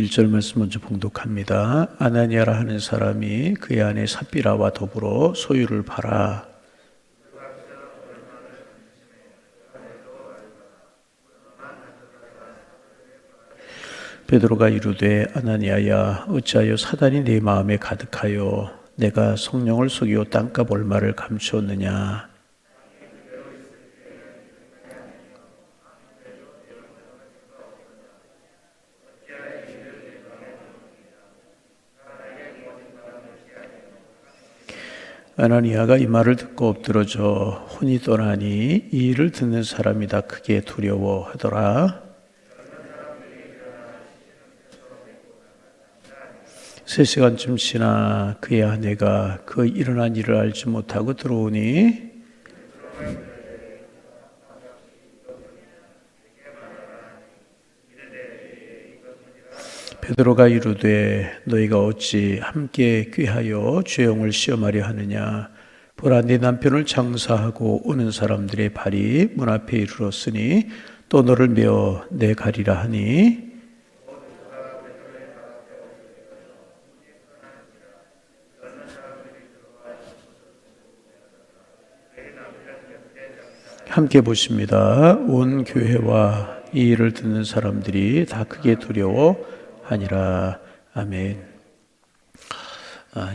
1절 말씀 먼저 봉독합니다. 아나니아라 하는 사람이 그의 아내 삽비라와 더불어 소유를 팔아 베드로가 이르되 아나니아야 어찌하여 사단이 네 마음에 가득하여 내가 성령을 속여 땅값 얼마를 감추었느냐. 아나니아가 이 말을 듣고 엎드러져 혼이 떠나니 이 일을 듣는 사람이 다 크게 두려워하더라. 3시간쯤 지나 그의 아내가 그 일어난 일을 알지 못하고 들어오니 베드로가 이르되 너희가 어찌 함께 꾀하여 죄형을 시험하려 하느냐. 보라 네 남편을 장사하고 오는 사람들의 발이 문 앞에 이르렀으니 또 너를 메어 내가리라 하니 함께 보십니다. 온 교회와 이 일을 듣는 사람들이 다 크게 두려워하니라. 아멘.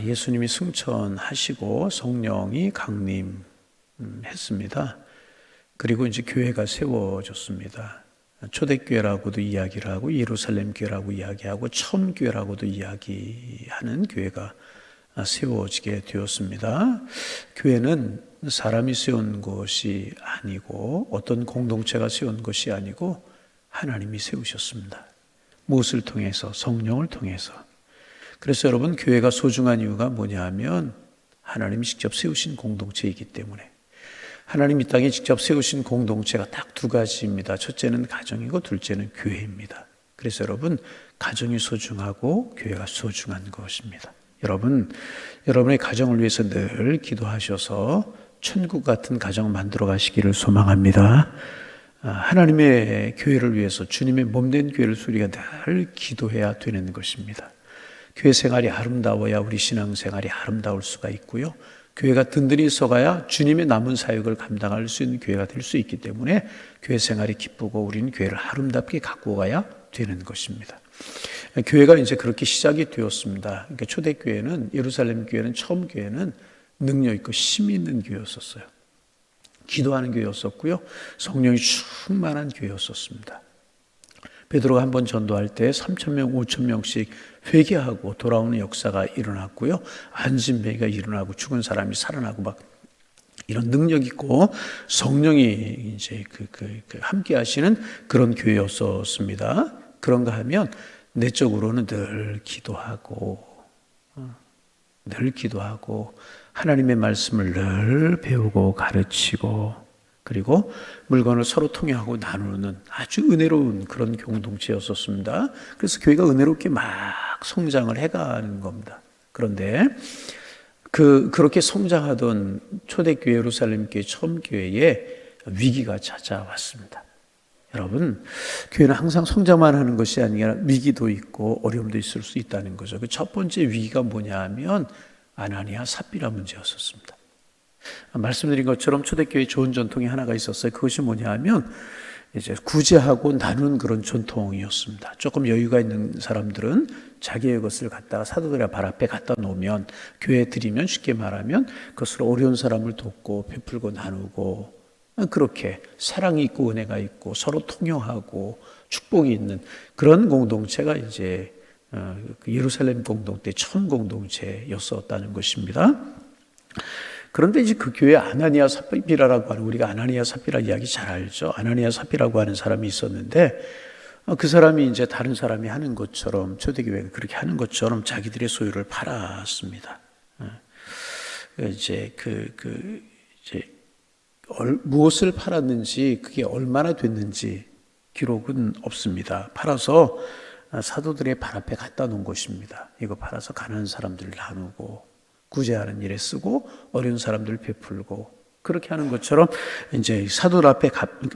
예수님이 승천하시고 성령이 강림했습니다. 그리고 이제 교회가 세워졌습니다. 초대교회라고도 이야기를 하고 예루살렘 교회라고 이야기하고 처음 교회라고도 이야기하는 교회가 세워지게 되었습니다. 교회는 사람이 세운 것이 아니고 어떤 공동체가 세운 것이 아니고 하나님이 세우셨습니다. 무엇을 통해서? 성령을 통해서. 그래서 여러분 교회가 소중한 이유가 뭐냐 하면 하나님이 직접 세우신 공동체이기 때문에 하나님 이 땅에 직접 세우신 공동체가 딱 두 가지입니다. 첫째는 가정이고 둘째는 교회입니다. 그래서 여러분 가정이 소중하고 교회가 소중한 것입니다. 여러분, 여러분의 가정을 위해서 늘 기도하셔서 천국 같은 가정 만들어 가시기를 소망합니다. 하나님의 교회를 위해서 주님의 몸된 교회를 우리가 늘 기도해야 되는 것입니다. 교회 생활이 아름다워야 우리 신앙생활이 아름다울 수가 있고요. 교회가 든든히 서가야 주님의 남은 사역을 감당할 수 있는 교회가 될 수 있기 때문에 교회 생활이 기쁘고 우리는 교회를 아름답게 갖고 가야 되는 것입니다. 교회가 이제 그렇게 시작이 되었습니다. 그러니까 초대교회는 예루살렘 교회는 처음 교회는 능력 있고 힘 있는 교회였었어요. 기도하는 교회였었고요. 성령이 충만한 교회였었습니다. 베드로가 한 번 전도할 때 3,000명, 5,000명씩 회개하고 돌아오는 역사가 일어났고요. 안진뱅이가 일어나고 죽은 사람이 살아나고 막 이런 능력 있고 성령이 이제 함께 하시는 그런 교회였었습니다. 그런가 하면 내적으로는 늘 기도하고 하나님의 말씀을 늘 배우고 가르치고 그리고 물건을 서로 통용하고 나누는 아주 은혜로운 그런 공동체였었습니다. 그래서 교회가 은혜롭게 막 성장을 해가는 겁니다. 그런데 그렇게 성장하던 초대교회 예루살렘 교회 처음 교회에 위기가 찾아왔습니다. 여러분, 교회는 항상 성장만 하는 것이 아니라 위기도 있고 어려움도 있을 수 있다는 거죠. 그 첫 번째 위기가 뭐냐 하면 아나니아 삽비라 문제였었습니다. 말씀드린 것처럼 초대교회 좋은 전통이 하나가 있었어요. 그것이 뭐냐 하면 이제 구제하고 나누는 그런 전통이었습니다. 조금 여유가 있는 사람들은 자기의 것을 갖다가 사도들의 발 앞에 갖다 놓으면 교회에 드리면 쉽게 말하면 그것으로 어려운 사람을 돕고 베풀고 나누고 그렇게 사랑이 있고 은혜가 있고 서로 통용하고 축복이 있는 그런 공동체가 이제 예루살렘 공동체 처음 공동체였었다는 것입니다. 그런데 이제 그 교회 아나니아 삽비라라고 하는 우리가 아나니아 삽비라 이야기 잘 알죠. 아나니아 삽비라고 하는 사람이 있었는데 그 사람이 이제 다른 사람이 하는 것처럼 초대교회가 그렇게 하는 것처럼 자기들의 소유를 팔았습니다. 이제 무엇을 팔았는지 그게 얼마나 됐는지 기록은 없습니다. 팔아서 사도들의 발 앞에 갖다 놓은 것입니다. 이거 팔아서 가난한 사람들 나누고 구제하는 일에 쓰고 어려운 사람들 베풀고 그렇게 하는 것처럼 이제 사도들 앞에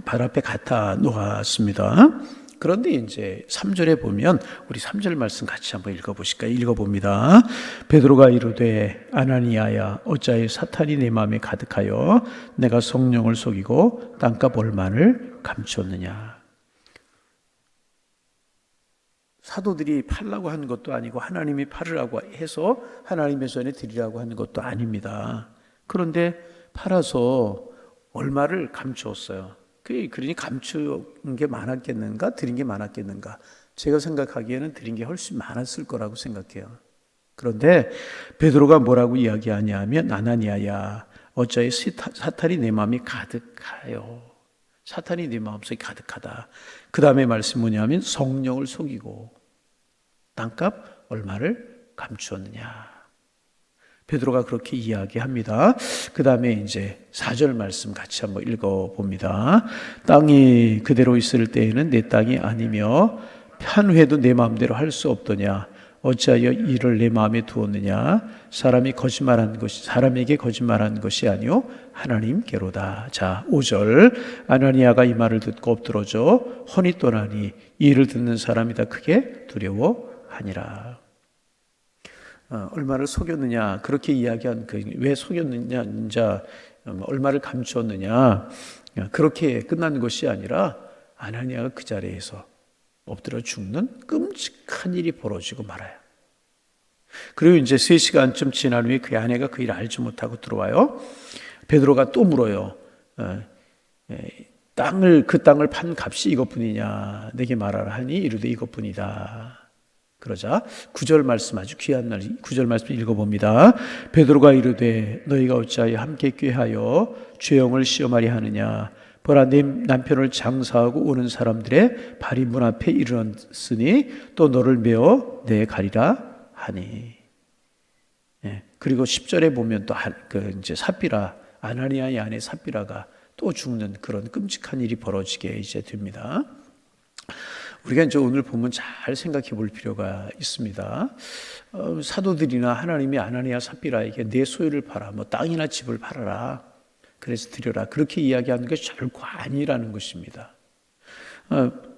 발 앞에 갖다 놓았습니다. 그런데 이제 3절에 보면 우리 3절 말씀 같이 한번 읽어보실까요? 읽어봅니다. 베드로가 이르되 아나니아야 어찌하여 사탄이 내 마음에 가득하여 내가 성령을 속이고 땅값 얼마를 감추었느냐. 사도들이 팔라고 하는 것도 아니고 하나님이 팔으라고 해서 하나님의 전에 드리라고 하는 것도 아닙니다. 그런데 팔아서 얼마를 감추었어요. 그러니 감춘 게 많았겠는가? 드린 게 많았겠는가? 제가 생각하기에는 드린 게 훨씬 많았을 거라고 생각해요. 그런데 베드로가 뭐라고 이야기하냐면 아나니아야 어찌하여 사탄이 내 마음이 가득하여. 사탄이 네 마음속에 가득하다. 그 다음에 말씀 뭐냐면 성령을 속이고 땅값 얼마를 감추었느냐. 베드로가 그렇게 이야기합니다. 그 다음에 이제 4절 말씀 같이 한번 읽어봅니다. 땅이 그대로 있을 때에는 내 땅이 아니며 한 회도 내 마음대로 할 수 없더냐. 어찌하여 이를 내 마음에 두었느냐. 사람에게 거짓말한 것이 아니요 하나님께로다. 자 5절 아나니아가 이 말을 듣고 엎드러져 혼이 떠나니 이 일을 듣는 사람이 다 크게 두려워하니라. 얼마를 속였느냐 그렇게 이야기한 왜 속였느냐 이제 얼마를 감추었느냐 그렇게 끝난 것이 아니라 아나니아가 그 자리에서 엎드려 죽는 끔찍한 일이 벌어지고 말아요. 그리고 이제 3시간쯤 지난 후에 그 아내가 그 일을 알지 못하고 들어와요. 베드로가 또 물어요. 그 땅을 판 값이 이것뿐이냐 내게 말하라 하니 이르되 이것뿐이다. 그러자 9절 말씀 아주 귀한 날 9절 말씀 읽어봅니다. 베드로가 이르되 너희가 어찌하여 함께 꾀하여 죄형을 시험하려 하느냐. 보라 네 남편을 장사하고 오는 사람들의 발이 문 앞에 이르렀으니 또 너를 메어 내 가리라 하니. 그리고 10절에 보면 또 이제 삽비라 아나니아의 아내 삽비라가 또 죽는 그런 끔찍한 일이 벌어지게 이제 됩니다. 우리가 이제 오늘 보면 잘 생각해 볼 필요가 있습니다. 사도들이나 하나님이 아나니아 삽비라에게 내 소유를 팔아 뭐 땅이나 집을 팔아라. 그래서 드려라. 그렇게 이야기하는 것이 결코 아니라는 것입니다.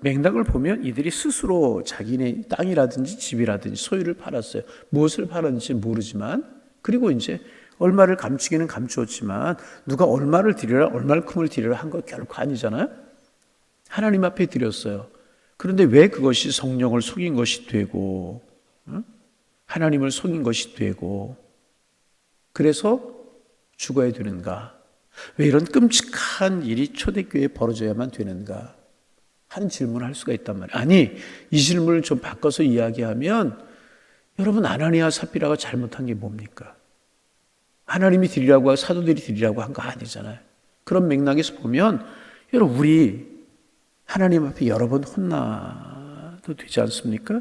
맥락을 보면 이들이 스스로 자기네 땅이라든지 집이라든지 소유를 팔았어요. 무엇을 팔았는지 모르지만 그리고 이제 얼마를 감추기는 감추었지만 누가 얼마를 드리라 얼마큼을 드리라 한 거 결코 아니잖아요. 하나님 앞에 드렸어요. 그런데 왜 그것이 성령을 속인 것이 되고 하나님을 속인 것이 되고 그래서 죽어야 되는가? 왜 이런 끔찍한 일이 초대교회에 벌어져야만 되는가 하는 질문을 할 수가 있단 말이에요. 아니 이 질문을 좀 바꿔서 이야기하면 여러분 아나니아 삽비라가 잘못한 게 뭡니까? 하나님이 드리라고 하고 사도들이 드리라고 한 거 아니잖아요. 그런 맥락에서 보면 여러분 우리 하나님 앞에 여러 번 혼나도 되지 않습니까?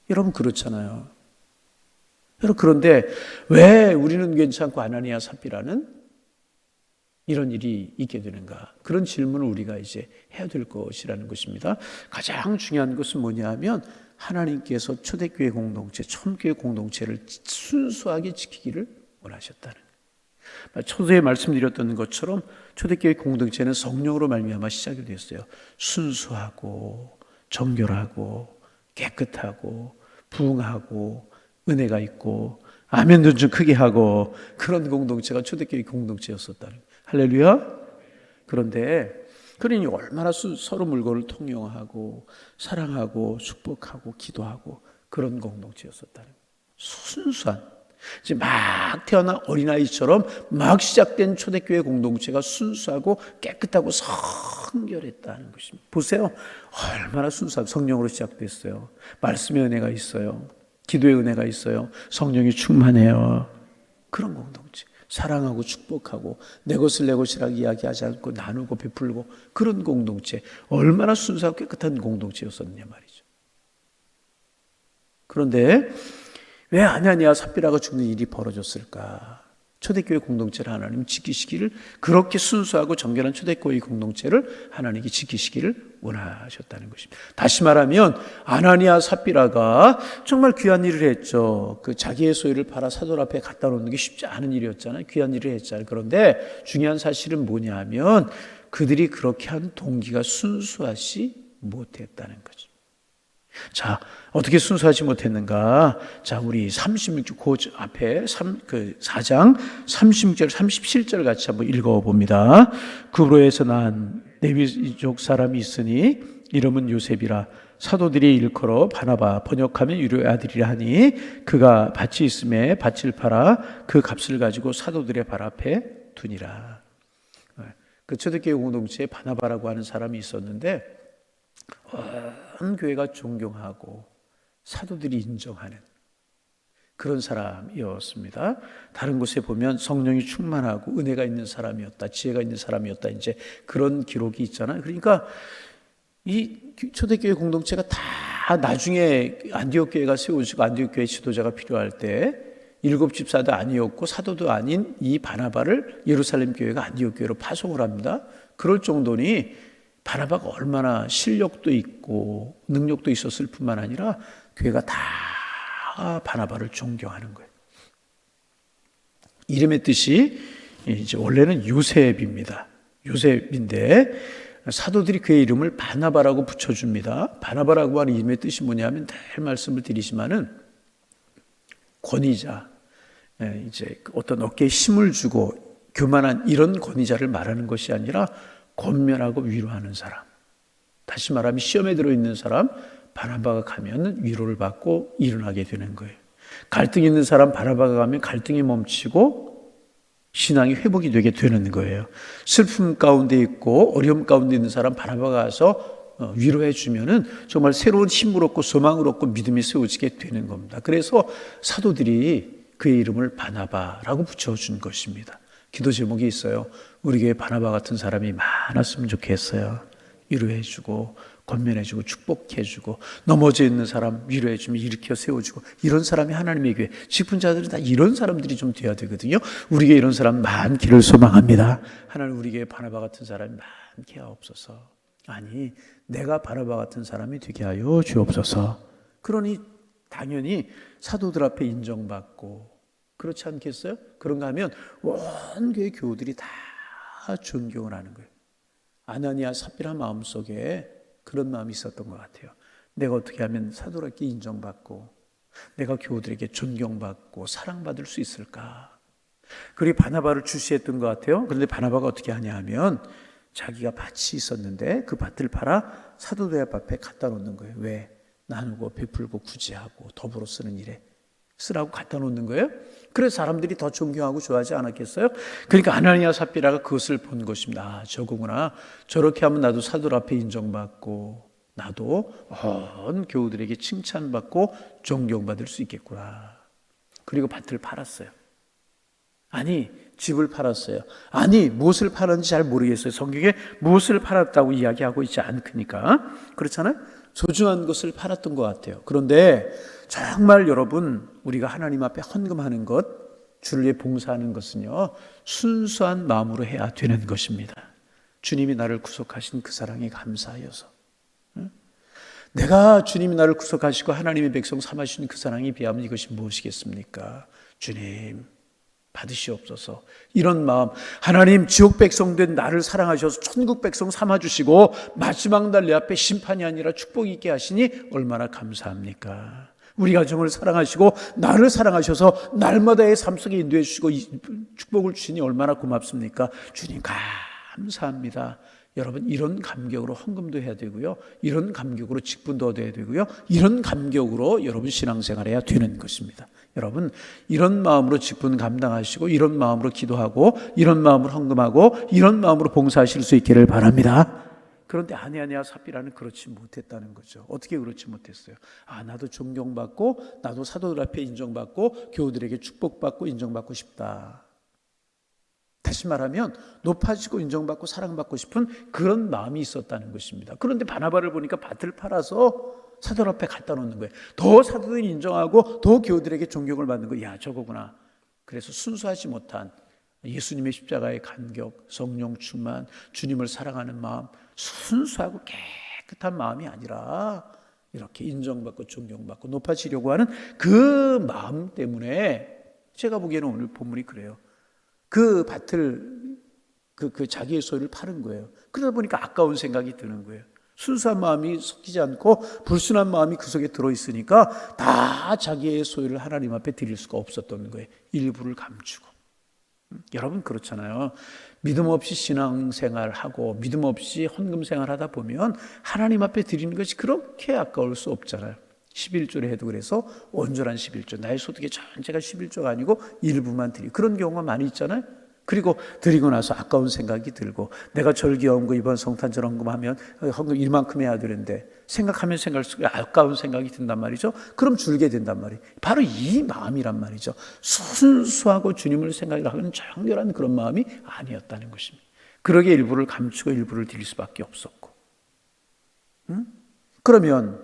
여러분 그렇잖아요. 여러분 그런데 왜 우리는 괜찮고 아나니아 삽비라는 이런 일이 있게 되는가? 그런 질문을 우리가 이제 해야 될 것이라는 것입니다. 가장 중요한 것은 뭐냐면 하나님께서 초대교회 공동체, 처음교회 공동체를 순수하게 지키기를 원하셨다는 거예요. 초대에 말씀드렸던 것처럼 초대교회 공동체는 성령으로 말미암아 시작이 됐어요. 순수하고 정결하고 깨끗하고 부흥하고 은혜가 있고 아멘도 좀 크게 하고 그런 공동체가 초대교회 공동체였었다는 거예요. 할렐루야. 그런데 그러니 얼마나 서로 물건을 통용하고 사랑하고 축복하고 기도하고 그런 공동체였었다는 거예요. 순수한 이제 막 태어난 어린아이처럼 막 시작된 초대교회 공동체가 순수하고 깨끗하고 성결했다는 것입니다. 보세요. 얼마나 순수한 성령으로 시작됐어요. 말씀의 은혜가 있어요. 기도의 은혜가 있어요. 성령이 충만해요. 그런 공동체. 사랑하고 축복하고 내 것을 내 것이라고 이야기하지 않고 나누고 베풀고 그런 공동체. 얼마나 순수하고 깨끗한 공동체였었느냐 말이죠. 그런데 왜 아나니아 삽비라가 죽는 일이 벌어졌을까? 초대교회 공동체를 하나님 지키시기를 그렇게 순수하고 정결한 초대교회 공동체를 하나님이 지키시기를 원하셨다는 것입니다. 다시 말하면 아나니아 삽비라가 정말 귀한 일을 했죠. 그 자기의 소유를 팔아 사도 앞에 갖다 놓는 게 쉽지 않은 일이었잖아요. 귀한 일을 했잖아요. 그런데 중요한 사실은 뭐냐면 그들이 그렇게 한 동기가 순수하지 못했다는 거죠. 자, 어떻게 순수하지 못했는가? 자, 우리 36절, 그 앞에 4장 36절, 37절 같이 한번 읽어봅니다. 그브로에서 난 레위족 사람이 있으니 이름은 요셉이라. 사도들이 일컬어 바나바, 번역하면 유료의 아들이라 하니 그가 밭이 있음에 밭을 팔아 그 값을 가지고 사도들의 발 앞에 두니라. 그 초대교회 공동체에 바나바라고 하는 사람이 있었는데 온 교회가 존경하고 사도들이 인정하는 그런 사람이었습니다. 다른 곳에 보면 성령이 충만하고 은혜가 있는 사람이었다, 지혜가 있는 사람이었다, 이제 그런 기록이 있잖아요. 그러니까 이 초대교회 공동체가 다 나중에 안디옥 교회가 세워지고 안디옥 교회 지도자가 필요할 때 일곱 집사도 아니었고 사도도 아닌 이 바나바를 예루살렘 교회가 안디옥 교회로 파송을 합니다. 그럴 정도니 바나바가 얼마나 실력도 있고 능력도 있었을 뿐만 아니라 교회가 다 바나바를 존경하는 거예요. 이름의 뜻이 이제 원래는 요셉입니다. 요셉인데 사도들이 그의 이름을 바나바라고 붙여줍니다. 바나바라고 하는 이름의 뜻이 뭐냐면 늘 말씀을 드리지만은 권위자, 이제 어떤 어깨에 힘을 주고 교만한 이런 권위자를 말하는 것이 아니라 권면하고 위로하는 사람. 다시 말하면 시험에 들어있는 사람 바나바가 가면 위로를 받고 일어나게 되는 거예요. 갈등이 있는 사람 바나바가 가면 갈등이 멈추고 신앙이 회복이 되게 되는 거예요. 슬픔 가운데 있고 어려움 가운데 있는 사람 바나바가 가서 위로해 주면은 정말 새로운 힘을 얻고 소망을 얻고 믿음이 세워지게 되는 겁니다. 그래서 사도들이 그의 이름을 바나바라고 붙여준 것입니다. 기도 제목이 있어요. 우리 교회에 바나바 같은 사람이 많았으면 좋겠어요. 위로해주고 권면해주고 축복해주고 넘어져 있는 사람 위로해주면 일으켜 세워주고 이런 사람이 하나님의 교회 직분자들은 다 이런 사람들이 좀 돼야 되거든요. 우리 교회에 이런 사람 많기를 소망합니다. 하나님 우리 교회에 바나바 같은 사람이 많게 하옵소서. 아니 내가 바나바 같은 사람이 되게 하여 주옵소서. 그러니 당연히 사도들 앞에 인정받고 그렇지 않겠어요? 그런가 하면 온 교회 교우들이 다 존경을 하는 거예요. 아나니아 삽비라 마음속에 그런 마음이 있었던 것 같아요. 내가 어떻게 하면 사도랍게 인정받고 내가 교우들에게 존경받고 사랑받을 수 있을까? 그리고 바나바를 주시했던 것 같아요. 그런데 바나바가 어떻게 하냐 하면 자기가 밭이 있었는데 그 밭을 팔아 사도들 앞에 갖다 놓는 거예요. 왜? 나누고 베풀고 구제하고 더불어 쓰는 일에 쓰라고 갖다 놓는 거예요. 그래서 사람들이 더 존경하고 좋아하지 않았겠어요? 그러니까 아나니아 삽비라가 그것을 본 것입니다. 아, 저거구나. 저렇게 하면 나도 사도들 앞에 인정받고 나도 온 교우들에게 칭찬받고 존경받을 수 있겠구나. 그리고 밭을 팔았어요. 아니 집을 팔았어요. 아니 무엇을 팔았는지 잘 모르겠어요. 성경에 무엇을 팔았다고 이야기하고 있지 않으니까. 그렇잖아요. 소중한 것을 팔았던 것 같아요. 그런데 정말 여러분 우리가 하나님 앞에 헌금하는 것, 주를 위해 봉사하는 것은요 순수한 마음으로 해야 되는 것입니다. 주님이 나를 구속하신 그 사랑에 감사하여서 내가 주님이 나를 구속하시고 하나님의 백성 삼아주신 그 사랑에 비하면 이것이 무엇이겠습니까? 주님 받으시옵소서. 이런 마음, 하나님 지옥 백성 된 나를 사랑하셔서 천국 백성 삼아주시고 마지막 날 내 앞에 심판이 아니라 축복이 있게 하시니 얼마나 감사합니까? 우리 가정을 사랑하시고 나를 사랑하셔서 날마다의 삶 속에 인도해 주시고 축복을 주시니 얼마나 고맙습니까? 주님 감사합니다. 여러분 이런 감격으로 헌금도 해야 되고요. 이런 감격으로 직분도 얻어야 되고요. 이런 감격으로 여러분 신앙생활해야 되는 것입니다. 여러분 이런 마음으로 직분 감당하시고 이런 마음으로 기도하고 이런 마음으로 헌금하고 이런 마음으로 봉사하실 수 있기를 바랍니다. 그런데 아나니아 삽비라는 그렇지 못했다는 거죠. 어떻게 그렇지 못했어요? 아 나도 존경받고 나도 사도들 앞에 인정받고 교우들에게 축복받고 인정받고 싶다. 다시 말하면 높아지고 인정받고 사랑받고 싶은 그런 마음이 있었다는 것입니다. 그런데 바나바를 보니까 밭을 팔아서 사도들 앞에 갖다 놓는 거예요. 더 사도들이 인정하고 더 교우들에게 존경을 받는 거예요. 야 저거구나. 그래서 순수하지 못한 예수님의 십자가의 간격, 성령 충만, 주님을 사랑하는 마음, 순수하고 깨끗한 마음이 아니라 이렇게 인정받고 존경받고 높아지려고 하는 그 마음 때문에 제가 보기에는 오늘 본문이 그래요. 그 밭을 그 자기의 소유를 파는 거예요. 그러다 보니까 아까운 생각이 드는 거예요. 순수한 마음이 섞이지 않고 불순한 마음이 그 속에 들어있으니까 다 자기의 소유를 하나님 앞에 드릴 수가 없었던 거예요. 일부를 감추고. 여러분 그렇잖아요. 믿음 없이 신앙생활하고 믿음 없이 헌금생활 하다 보면 하나님 앞에 드리는 것이 그렇게 아까울 수 없잖아요. 11조를 해도 그래서 온전한 11조, 나의 소득의 전체가 11조가 아니고 일부만 드리고 그런 경우가 많이 있잖아요. 그리고 드리고 나서 아까운 생각이 들고 내가 절기헌금 이번 성탄절 헌금하면 헌금 이만큼 해야 되는데 생각하면 생각할수록 아까운 생각이 든단 말이죠. 그럼 줄게 된단 말이에요. 바로 이 마음이란 말이죠. 순수하고 주님을 생각하는 정결한 그런 마음이 아니었다는 것입니다. 그러기에 일부를 감추고 일부를 드릴 수밖에 없었고. 그러면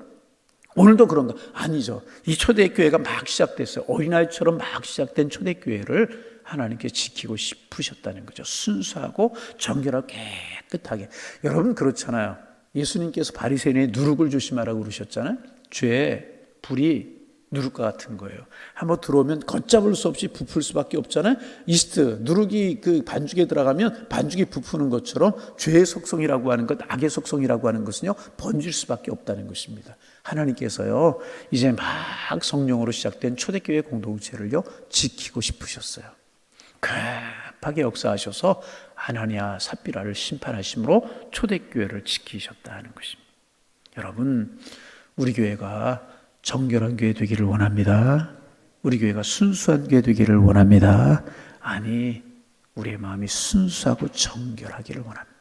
오늘도 그런가? 아니죠. 이 초대교회가 막 시작됐어요. 어린아이처럼 막 시작된 초대교회를 하나님께 지키고 싶으셨다는 거죠. 순수하고 정결하고 깨끗하게. 여러분 그렇잖아요. 예수님께서 바리새인의 누룩을 조심하라고 그러셨잖아요. 죄의 불이 누룩과 같은 거예요. 한번 들어오면 걷잡을 수 없이 부풀 수밖에 없잖아요. 이스트, 누룩이 그 반죽에 들어가면 반죽이 부푸는 것처럼 죄의 속성이라고 하는 것, 악의 속성이라고 하는 것은요, 번질 수밖에 없다는 것입니다. 하나님께서요, 이제 막 성령으로 시작된 초대교회 공동체를요, 지키고 싶으셨어요. 급하게 역사하셔서 아나니아 삽비라를 심판하심으로 초대교회를 지키셨다 하는 것입니다. 여러분, 우리 교회가 정결한 교회 되기를 원합니다. 우리 교회가 순수한 교회 되기를 원합니다. 아니, 우리의 마음이 순수하고 정결하기를 원합니다.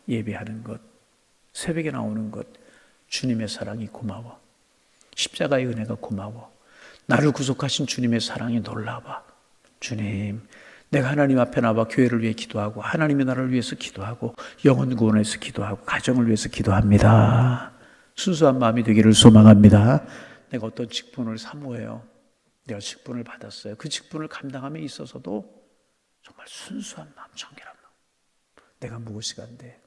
예배하는 것, 새벽에 나오는 것, 주님의 사랑이 고마워. 십자가의 은혜가 고마워. 나를 구속하신 주님의 사랑이 놀라워. 주님, 내가 하나님 앞에 나와 교회를 위해 기도하고 하나님의 나라를 위해서 기도하고 영혼 구원에서 기도하고 가정을 위해서 기도합니다. 순수한 마음이 되기를 소망합니다. 내가 어떤 직분을 사모해요. 내가 직분을 받았어요. 그 직분을 감당함에 있어서도 정말 순수한 마음, 정결한 마음. 내가 무엇이 간대?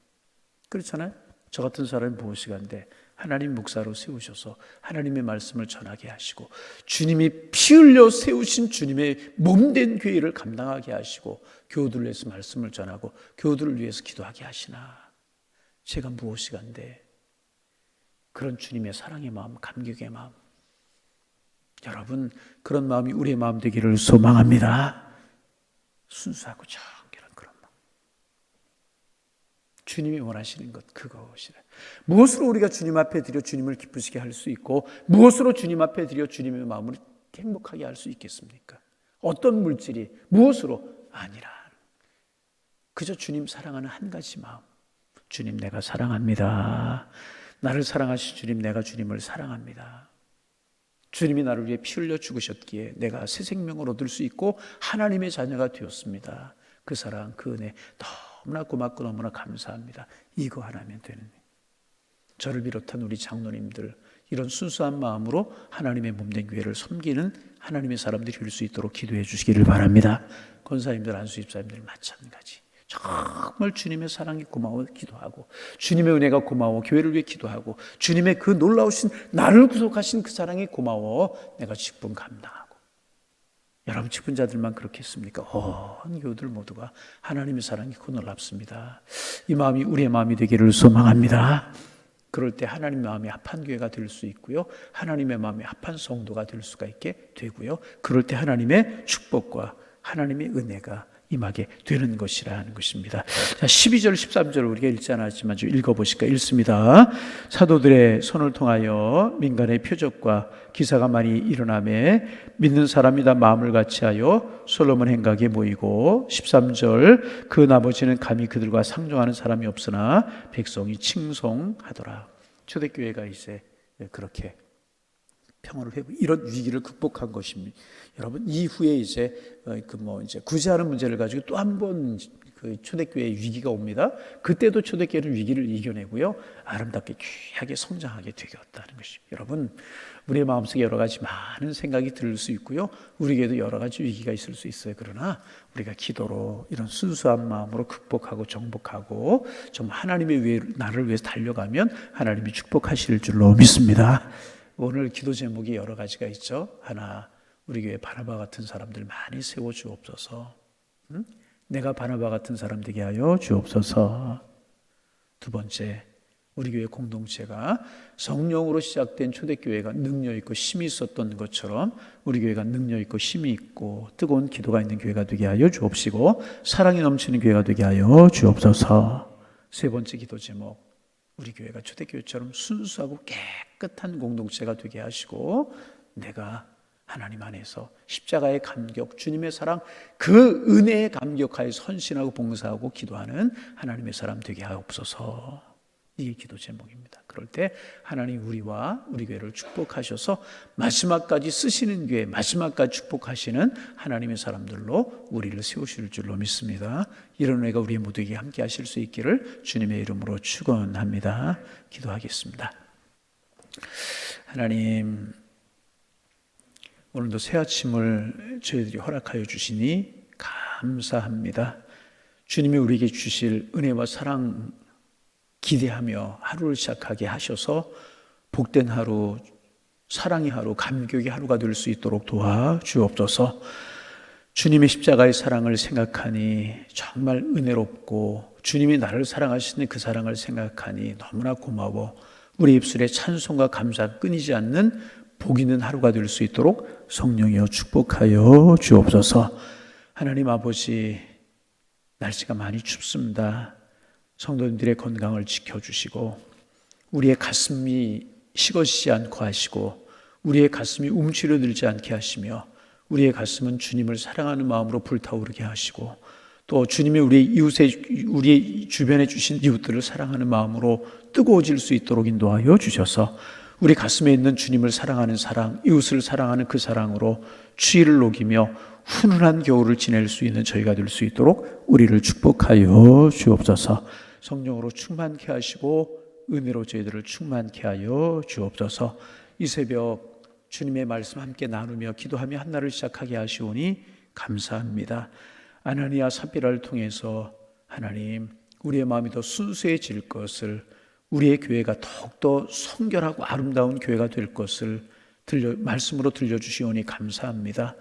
그렇잖아요. 저 같은 사람이 무엇이 간대? 하나님 목사로 세우셔서 하나님의 말씀을 전하게 하시고 주님이 피 흘려 세우신 주님의 몸된 교회를 감당하게 하시고 교우들을 위해서 말씀을 전하고 교우들을 위해서 기도하게 하시나? 제가 무엇이 간대? 그런 주님의 사랑의 마음, 감격의 마음. 여러분, 그런 마음이 우리의 마음 되기를 소망합니다. 순수하고 정결한 그런 마음. 주님이 원하시는 것 그것이래. 무엇으로 우리가 주님 앞에 드려 주님을 기쁘시게 할 수 있고 무엇으로 주님 앞에 드려 주님의 마음을 행복하게 할 수 있겠습니까? 어떤 물질이 무엇으로? 아니라 그저 주님 사랑하는 한 가지 마음. 주님 내가 사랑합니다. 나를 사랑하신 주님, 내가 주님을 사랑합니다. 주님이 나를 위해 피 흘려 죽으셨기에 내가 새 생명을 얻을 수 있고 하나님의 자녀가 되었습니다. 그 사랑, 그 은혜 너무나 고맙고 너무나 감사합니다. 이거 하나면 되는 거예요. 저를 비롯한 우리 장로님들 이런 순수한 마음으로 하나님의 몸된 교회를 섬기는 하나님의 사람들이 될 수 있도록 기도해 주시기를 바랍니다. 권사님들, 안수집사님들 마찬가지. 정말 주님의 사랑이 고마워 기도하고 주님의 은혜가 고마워 교회를 위해 기도하고 주님의 그 놀라우신 나를 구속하신 그 사랑이 고마워 내가 직분 감당하고. 여러분 직분자들만 그렇게 했습니까? 온 교우들 모두가 하나님의 사랑이 그 놀랍습니다. 이 마음이 우리의 마음이 되기를 소망합니다. 그럴 때 하나님의 마음이 합한 교회가 될 수 있고요. 하나님의 마음이 합한 성도가 될 수가 있게 되고요. 그럴 때 하나님의 축복과 하나님의 은혜가 임하게 되는 것이라 하는 것입니다. 자, 12절, 13절 우리가 읽지 않았지만 좀 읽어보실까? 읽습니다. 사도들의 손을 통하여 민간의 표적과 기사가 많이 일어나매 믿는 사람이 다 마음을 같이하여 솔로몬 행각에 모이고 13절 그 나머지는 감히 그들과 상종하는 사람이 없으나 백성이 칭송하더라. 초대교회가 이제 그렇게 평화를 회복, 이런 위기를 극복한 것입니다. 여러분 이후에 이제 이제 구제하는 문제를 가지고 또 한 번 그 초대교회의 위기가 옵니다. 그때도 초대교회는 위기를 이겨내고요, 아름답게 귀하게 성장하게 되었다는 것입니다. 여러분 우리의 마음속에 여러 가지 많은 생각이 들 수 있고요, 우리에게도 여러 가지 위기가 있을 수 있어요. 그러나 우리가 기도로 이런 순수한 마음으로 극복하고 정복하고 정말 하나님의 나를 위해서 달려가면 하나님이 축복하실 줄로 믿습니다. 오늘 기도 제목이 여러 가지가 있죠. 하나, 우리 교회 바나바 같은 사람들 많이 세워주옵소서. 내가 바나바 같은 사람 되게 하여 주옵소서. 두 번째, 우리 교회 공동체가 성령으로 시작된 초대교회가 능력 있고 힘이 있었던 것처럼 우리 교회가 능력 있고 힘이 있고 뜨거운 기도가 있는 교회가 되게 하여 주옵시고 사랑이 넘치는 교회가 되게 하여 주옵소서. 세 번째 기도 제목, 우리 교회가 초대교회처럼 순수하고 깨끗한 공동체가 되게 하시고 내가 하나님 안에서 십자가의 감격, 주님의 사랑, 그 은혜에 감격하여 헌신하고 봉사하고 기도하는 하나님의 사람 되게 하옵소서. 이게 기도 제목입니다. 그럴 때 하나님 우리와 우리 교회를 축복하셔서 마지막까지 쓰시는 교회, 마지막까지 축복하시는 하나님의 사람들로 우리를 세우실 줄로 믿습니다. 이런 은혜가 우리 모두에게 함께 하실 수 있기를 주님의 이름으로 축원합니다. 기도하겠습니다. 하나님, 오늘도 새 아침을 저희들이 허락하여 주시니 감사합니다. 주님이 우리에게 주실 은혜와 사랑 기대하며 하루를 시작하게 하셔서 복된 하루, 사랑의 하루, 감격의 하루가 될 수 있도록 도와주옵소서. 주님의 십자가의 사랑을 생각하니 정말 은혜롭고 주님이 나를 사랑하시는 그 사랑을 생각하니 너무나 고마워 우리 입술에 찬송과 감사가 끊이지 않는 복 있는 하루가 될 수 있도록 성령이여 축복하여 주옵소서. 하나님 아버지, 날씨가 많이 춥습니다. 성도님들의 건강을 지켜주시고 우리의 가슴이 식어지지 않고 하시고 우리의 가슴이 움츠러들지 않게 하시며 우리의 가슴은 주님을 사랑하는 마음으로 불타오르게 하시고 또 주님이 우리의 주변에 주신 이웃들을 사랑하는 마음으로 뜨거워질 수 있도록 인도하여 주셔서 우리 가슴에 있는 주님을 사랑하는 사랑, 이웃을 사랑하는 그 사랑으로 추위를 녹이며 훈훈한 겨울을 지낼 수 있는 저희가 될 수 있도록 우리를 축복하여 주옵소서. 성령으로 충만케 하시고 은혜로 저희들을 충만케 하여 주옵소서. 이 새벽 주님의 말씀 함께 나누며 기도하며 한날을 시작하게 하시오니 감사합니다. 아나니아 삽비라를 통해서 하나님 우리의 마음이 더 순수해질 것을, 우리의 교회가 더욱더 성결하고 아름다운 교회가 될 것을 말씀으로 들려주시오니 감사합니다.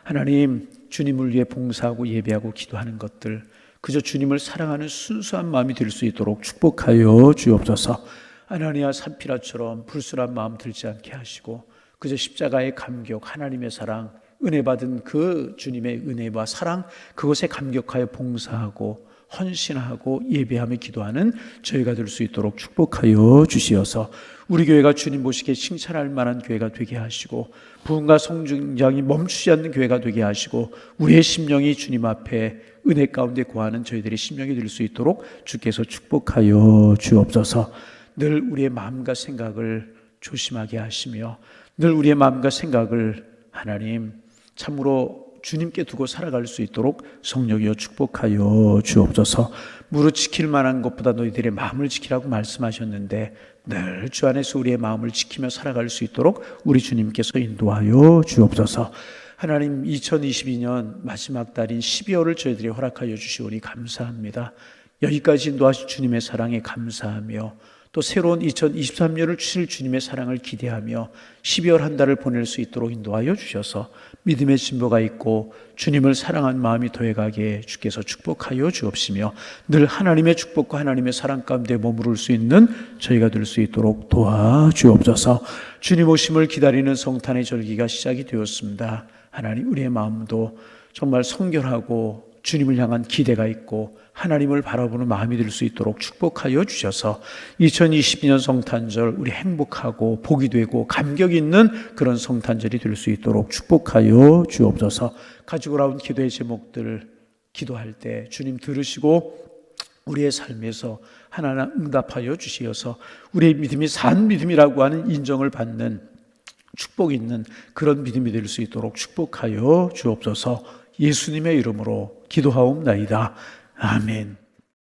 하나님, 주님을 위해 봉사하고 예배하고 기도하는 것들 그저 주님을 사랑하는 순수한 마음이 될 수 있도록 축복하여 주옵소서. 아나니아 삽비라처럼 불순한 마음 들지 않게 하시고 그저 십자가의 감격, 하나님의 사랑, 은혜 받은 그 주님의 은혜와 사랑, 그것에 감격하여 봉사하고 헌신하고 예배하며 기도하는 저희가 될 수 있도록 축복하여 주시어서 우리 교회가 주님 보시기에 칭찬할 만한 교회가 되게 하시고 부흥과 성장이 멈추지 않는 교회가 되게 하시고 우리의 심령이 주님 앞에 은혜 가운데 거하는 저희들의 심령이 될 수 있도록 주께서 축복하여 주옵소서. 늘 우리의 마음과 생각을 조심하게 하시며 늘 우리의 마음과 생각을 하나님 참으로 주님께 두고 살아갈 수 있도록 성령이여 축복하여 주옵소서. 무릇 지킬 만한 것보다 너희들의 마음을 지키라고 말씀하셨는데 늘 주 안에서 우리의 마음을 지키며 살아갈 수 있도록 우리 주님께서 인도하여 주옵소서. 하나님, 2022년 마지막 달인 12월을 저희들이 허락하여 주시오니 감사합니다. 여기까지 인도하신 주님의 사랑에 감사하며 또 새로운 2023년을 주실 주님의 사랑을 기대하며 12월 한 달을 보낼 수 있도록 인도하여 주셔서 믿음의 진보가 있고 주님을 사랑하는 마음이 더해가게 주께서 축복하여 주옵시며 늘 하나님의 축복과 하나님의 사랑 가운데 머무를 수 있는 저희가 될 수 있도록 도와주옵소서. 주님 오심을 기다리는 성탄의 절기가 시작이 되었습니다. 하나님, 우리의 마음도 정말 성결하고 주님을 향한 기대가 있고 하나님을 바라보는 마음이 될 수 있도록 축복하여 주셔서 2022년 성탄절 우리 행복하고 복이 되고 감격 있는 그런 성탄절이 될 수 있도록 축복하여 주옵소서. 가지고 나온 기도의 제목들 기도할 때 주님 들으시고 우리의 삶에서 하나하나 응답하여 주시어서 우리의 믿음이 산 믿음이라고 하는 인정을 받는 축복 있는 그런 믿음이 될 수 있도록 축복하여 주옵소서. 예수님의 이름으로 기도하옵나이다. 아멘.